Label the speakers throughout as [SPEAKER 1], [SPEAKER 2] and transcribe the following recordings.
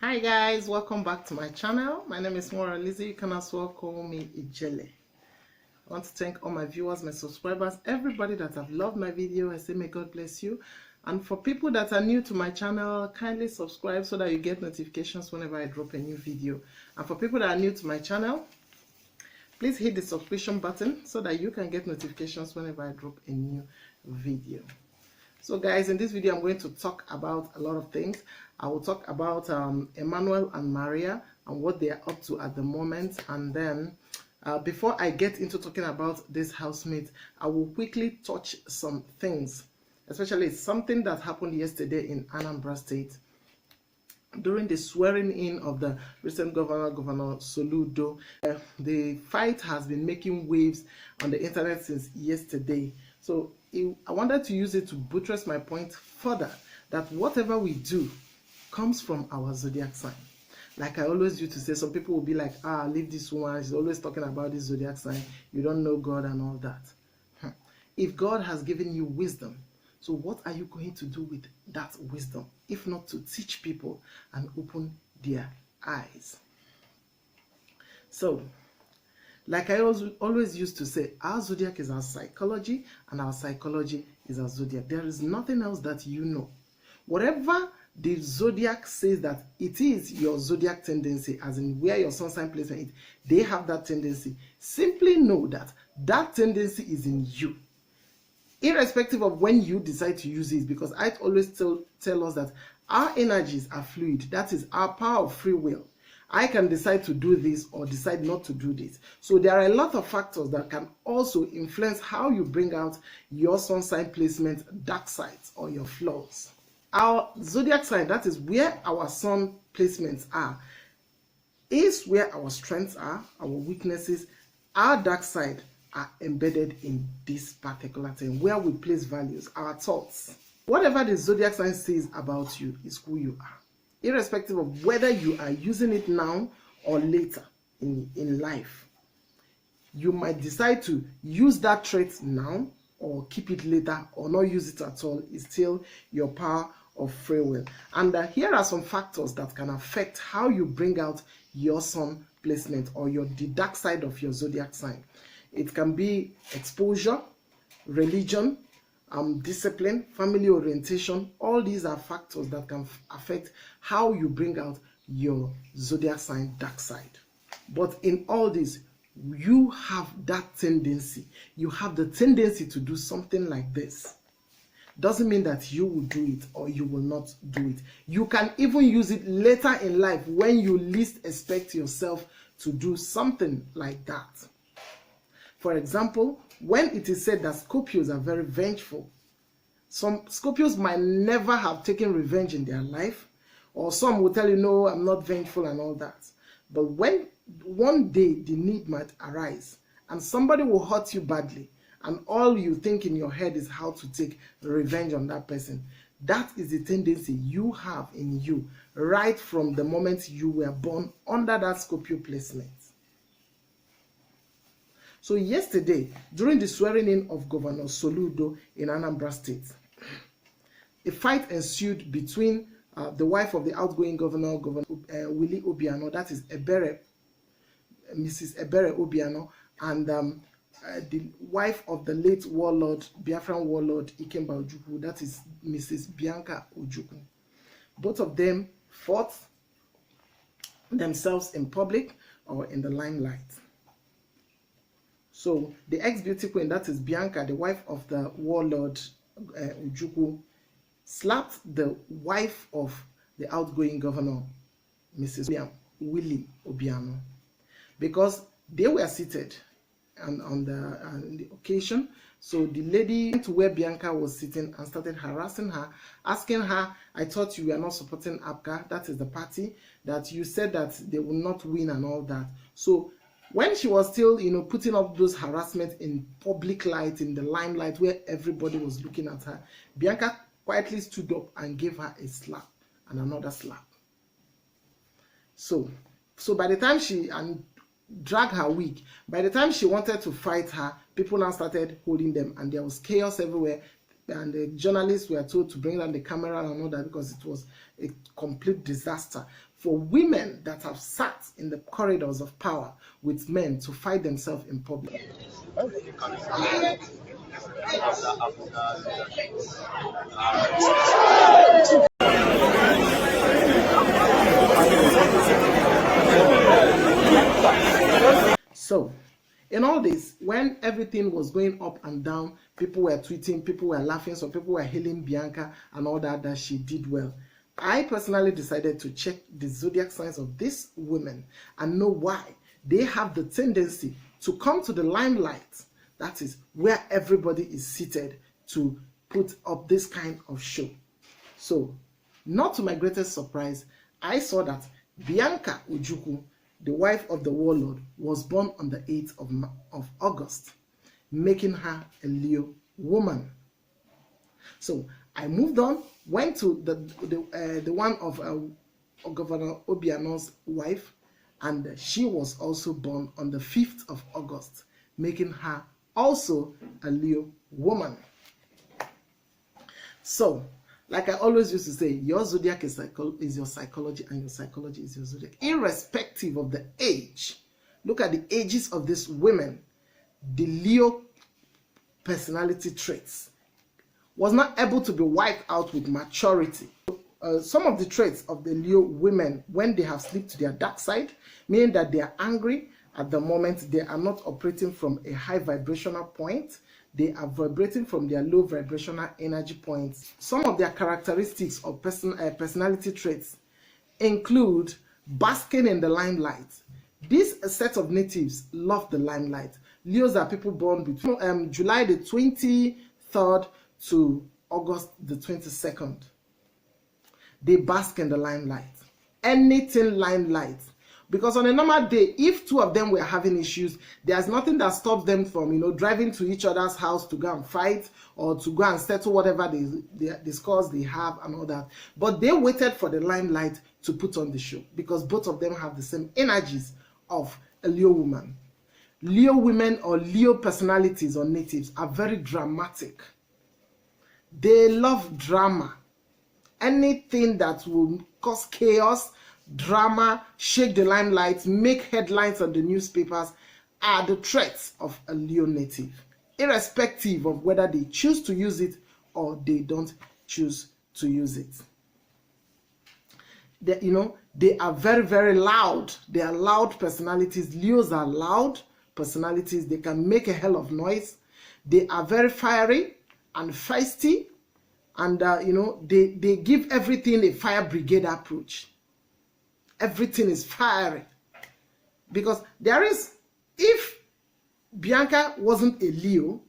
[SPEAKER 1] Hi guys, welcome back to my channel. My name is Mora Lizzie. You can as well call me Ebele. I want to thank all my viewers, my subscribers, everybody that have loved my video. I say may God bless you. And for people that are new to my channel, kindly subscribe so that you get notifications whenever I drop a new video. And for people that are new to my channel, please hit the subscription button so that you can get notifications whenever I drop a new video. So guys, in this video I'm going to talk about a lot of things. I will talk about Emmanuel and Maria and what they are up to at the moment, and then before I get into talking about this housemate, I will quickly touch some things, especially something that happened yesterday in Anambra State during the swearing in of the recent Governor Soludo. The fight has been making waves on the internet since yesterday. So I wanted to use it to buttress my point further, that whatever we do comes from our zodiac sign. Like I always used to say, some people will be like, leave this woman, she's always talking about this zodiac sign, you don't know God and all that. If God has given you wisdom, so what are you going to do with that wisdom, if not to teach people and open their eyes? So, like I always used to say, our zodiac is our psychology and our psychology is our zodiac. There is nothing else that you know. Whatever the zodiac says that it is your zodiac tendency, as in where your sun sign placement is, they have that tendency. Simply know that that tendency is in you, irrespective of when you decide to use it, because I always tell us that our energies are fluid. That is our power of free will. I can decide to do this or decide not to do this. So there are a lot of factors that can also influence how you bring out your sun sign placement dark sides or your flaws. Our zodiac sign, that is where our sun placements are, is where our strengths are, our weaknesses, our dark side are embedded in this particular thing, where we place values, our thoughts. Whatever the zodiac sign says about you is who you are, irrespective of whether you are using it now or later in life. You might decide to use that trait now or keep it later or not use it at all. It's still your power of free will. And here are some factors that can affect how you bring out your sun placement or the dark side of your zodiac sign. It can be exposure, religion, discipline, family orientation. All these are factors that can affect how you bring out your zodiac sign dark side. But in all this, you have that tendency. You have the tendency to do something like this. Doesn't mean that you will do it or you will not do it. You can even use it later in life when you least expect yourself to do something like that. For example, when it is said that Scorpios are very vengeful, some Scorpios might never have taken revenge in their life, or some will tell you, no, I'm not vengeful and all that. But when one day the need might arise and somebody will hurt you badly, and all you think in your head is how to take revenge on that person, that is the tendency you have in you right from the moment you were born under that Scorpio placement. So yesterday, during the swearing in of Governor Soludo in Anambra State, a fight ensued between the wife of the outgoing governor, Willie Obiano, that is Ebele, Mrs. Ebele Obiano, and the wife of the late warlord, Biafran warlord Ikemba Ojukwu, that is Mrs. Bianca Ojukwu. Both of them fought themselves in public or in the limelight. So the ex-beauty queen, that is Bianca, the wife of the warlord Ojukwu, slapped the wife of the outgoing governor, Mrs. Willie Obiano, because they were seated on the occasion. So the lady went to where Bianca was sitting and started harassing her, asking her, I thought you were not supporting APGA, that is the party, that you said that they will not win and all that. So when she was still, putting up those harassment in public light, in the limelight where everybody was looking at her, Bianca quietly stood up and gave her a slap and another slap. So by the time she dragged her wig, by the time she wanted to fight her, people now started holding them, and there was chaos everywhere. And the journalists were told to bring down the camera and all that because it was a complete disaster. for women that have sat in the corridors of power with men to fight themselves in public. So, in all this, when everything was going up and down, people were tweeting, people were laughing, some people were hailing Bianca and all that she did well. I personally decided to check the zodiac signs of these women and know why they have the tendency to come to the limelight. That is where everybody is seated to put up this kind of show. So, not to my greatest surprise, I saw that Bianca Ojukwu, the wife of the warlord, was born on the 8th of August, making her a Leo woman. So I moved on, went to the one of Governor Obiano's wife, and she was also born on the 5th of August, making her also a Leo woman. So, like I always used to say, your zodiac is your psychology, and your psychology is your zodiac. Irrespective of the age, look at the ages of these women. The Leo personality traits was not able to be wiped out with maturity. Some of the traits of the Leo women, when they have slipped to their dark side, meaning that they are angry at the moment, they are not operating from a high vibrational point. They are vibrating from their low vibrational energy points. Some of their characteristics or personality traits include basking in the limelight. This set of natives love the limelight. Leos are people born between July the 23rd to August the 22nd. They bask in the limelight. Anything limelight. Because on a normal day, if two of them were having issues, there's nothing that stops them from, driving to each other's house to go and fight or to go and settle whatever the scores they have and all that. But they waited for the limelight to put on the show because both of them have the same energies of a Leo woman. Leo women or Leo personalities or natives are very dramatic. They love drama. Anything that will cause chaos, drama, shake the limelight, make headlines on the newspapers are the traits of a Leo native, irrespective of whether they choose to use it or they don't choose to use it. They are very, very loud. They are loud personalities. Leos are loud personalities. They can make a hell of noise. They are very fiery and feisty, and they give everything a fire brigade approach. Everything is fiery. Because if Bianca wasn't a Leo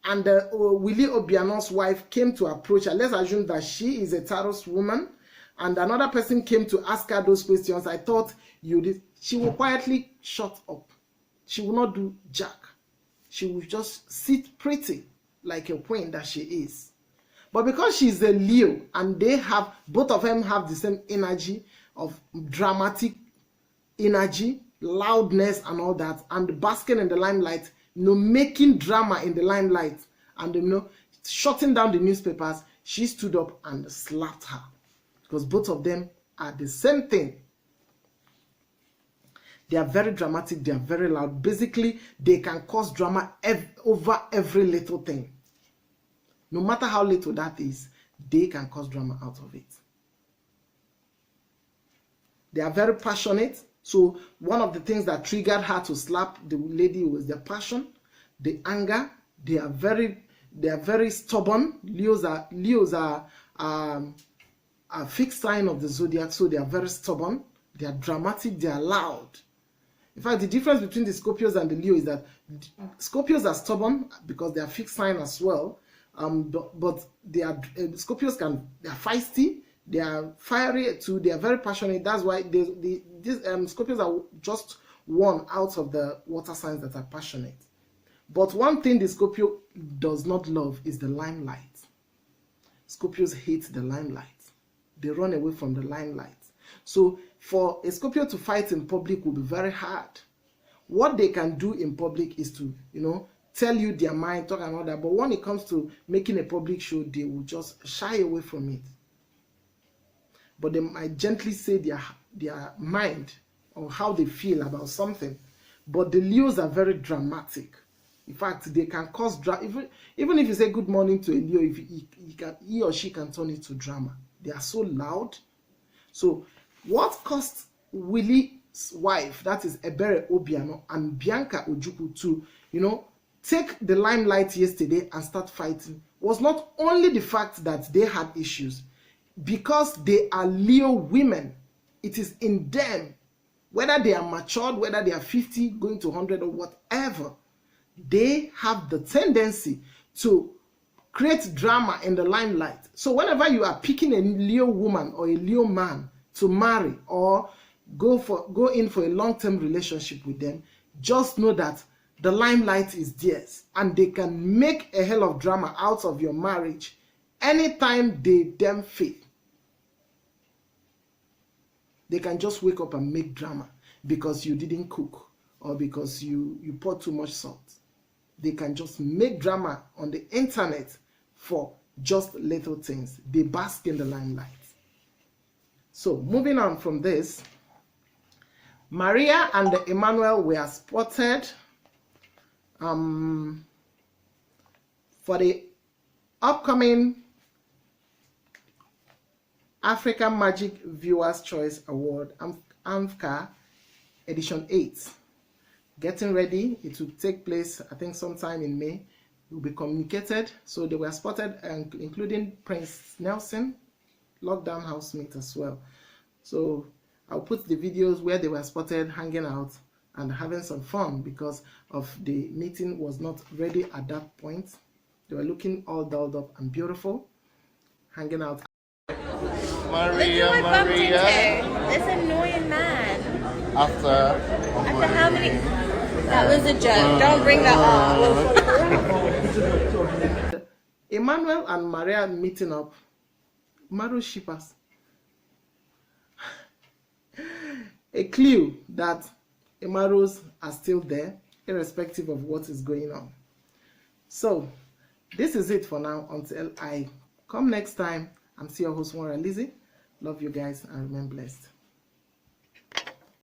[SPEAKER 1] and Willie Obiano's wife came to approach her, let's assume that she is a Taurus woman and another person came to ask her those questions, I thought she will quietly shut up. She will not do jack. She will just sit pretty like a queen that she is. But because she's a Leo and both of them have the same energy of dramatic energy, loudness and all that, and basking in the limelight, making drama in the limelight, and shutting down the newspapers, she stood up and slapped her. Because both of them are the same thing. They are very dramatic, they are very loud. Basically, they can cause drama over every little thing. No matter how little that is, they can cause drama out of it. They are very passionate. So one of the things that triggered her to slap the lady was their passion, the anger. They are very stubborn. Leos are a fixed sign of the zodiac, so they are very stubborn. They are dramatic. They are loud. In fact, the difference between the Scorpios and the Leo is that Scorpios are stubborn because they are fixed sign as well. But they are Scorpios they are feisty. They are fiery too. They are very passionate. That's why these Scorpios are just one out of the water signs that are passionate. But one thing the Scorpio does not love is the limelight. Scorpios hate the limelight. They run away from the limelight. So for a Scorpio to fight in public will be very hard. What they can do in public is to, tell you their mind, talk and all that. But when it comes to making a public show, they will just shy away from it. But they might gently say their mind or how they feel about something. But the Leos are very dramatic. In fact, they can cause drama. Even if you say good morning to a Leo, if he or she can turn it to drama. They are so loud. So what caused Willie's wife, that is Ebele Obiano, and Bianca Ojukwu to, take the limelight yesterday and start fighting was not only the fact that they had issues, because they are Leo women. It is in them, whether they are matured, whether they are 50 going to 100 or whatever, they have the tendency to create drama in the limelight. So whenever you are picking a Leo woman or a Leo man to marry or go in for a long-term relationship with them, just know that the limelight is theirs, and they can make a hell of drama out of your marriage anytime they damn feel. They can just wake up and make drama because you didn't cook or because you poured too much salt. They can just make drama on the internet for just little things. They bask in the limelight. So moving on from this, Maria and Emmanuel were spotted for the upcoming African Magic Viewers Choice Award, AMFCA Edition 8. Getting ready. It will take place, I think, sometime in May. It will be communicated. So they were spotted, including Prince Nelson, lockdown housemate as well. So I'll put the videos where they were spotted hanging out and having some fun because of the meeting was not ready at that point. They were looking all dolled up and beautiful, hanging out.
[SPEAKER 2] Maria. This annoying man.
[SPEAKER 3] After
[SPEAKER 2] how many? That was a joke. Don't bring that up.
[SPEAKER 1] Emmanuel and Maria meeting up. Maru shippers. A clue that Emaros are still there, irrespective of what is going on. So, this is it for now. Until I come next time, I'm still your host, Lizzie. Love you guys and remain blessed.